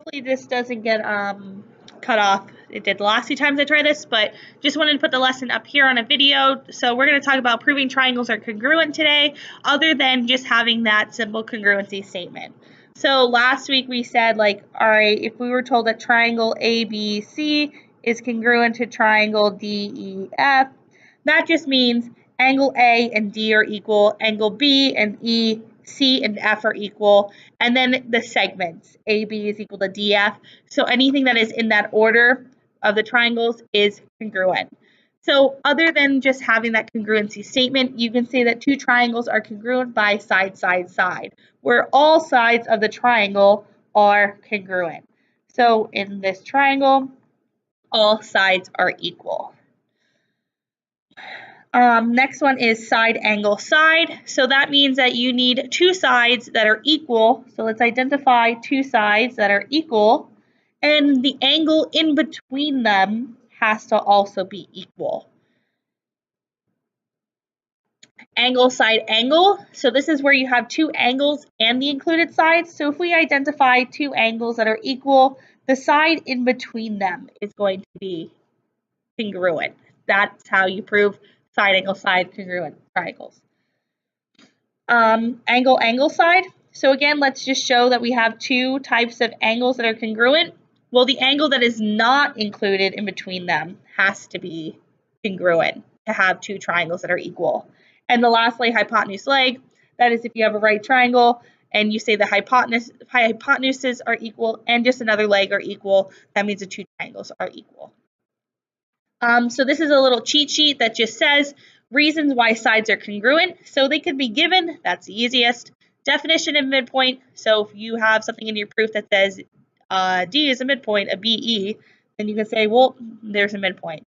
Hopefully this doesn't get cut off. It did the last few times I tried this, but just wanted to put the lesson up here on a video. So we're going to talk about proving triangles are congruent today, other than just having that simple congruency statement. So last week we said, like, all right, if we were told that triangle ABC is congruent to triangle DEF, that just means angle A and D are equal, angle B and E, C and F are equal, and then the segments, AB is equal to DF. So anything that is in that order of the triangles is congruent. So other than just having that congruency statement, you can say that two triangles are congruent by side, side, side, where all sides of the triangle are congruent. So in this triangle, all sides are equal. Next one is side angle side. So that means that you need two sides that are equal. So let's identify two sides that are equal, and the angle in between them has to also be equal. Angle side angle. So this is where you have two angles and the included sides. So if we identify two angles that are equal, the side in between them is going to be congruent. That's how you prove side angle side congruent triangles. Angle angle side. So again, let's just show that we have two types of angles that are congruent. Well, the angle that is not included in between them has to be congruent to have two triangles that are equal. And the lastly, hypotenuse leg. That is if you have a right triangle and you say the hypotenuses are equal and just another leg are equal, that means the two triangles are equal. So this is a little cheat sheet that just says reasons why sides are congruent. So they could be given, that's the easiest. Definition of midpoint. So if you have something in your proof that says D is a midpoint, a BE, then you can say, well, there's a midpoint.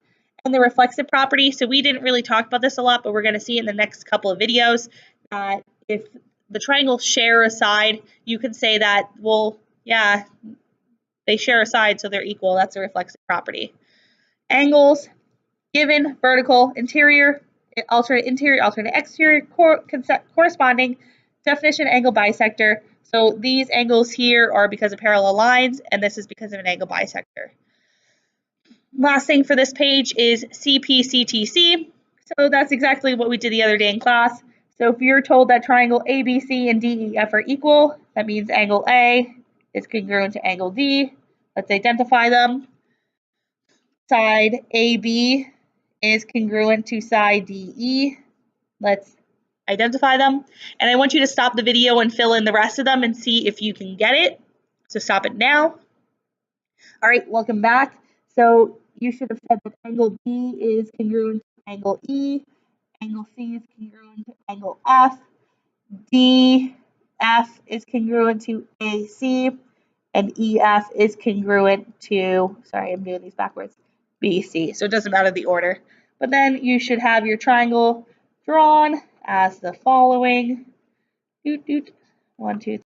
And the reflexive property. So we didn't really talk about this a lot, but we're going to see in the next couple of videos that if the triangles share a side, you can say that, well, yeah, they share a side, so they're equal. That's a reflexive property. Angles, given, vertical, interior, alternate interior, alternate exterior, corresponding, definition, angle bisector. So these angles here are because of parallel lines, and this is because of an angle bisector. Last thing for this page is CPCTC. So that's exactly what we did the other day in class. So if you're told that triangle ABC and DEF are equal, that means angle A is congruent to angle D. Let's identify them. Side AB is congruent to side DE. Let's identify them. And I want you to stop the video and fill in the rest of them and see if you can get it. So stop it now. All right, welcome back. So you should have said that angle B is congruent to angle E, angle C is congruent to angle F, DF is congruent to AC, and EF is congruent to, sorry, I'm doing these backwards, BC. So it doesn't matter the order. But then you should have your triangle drawn as the following. 1, 2,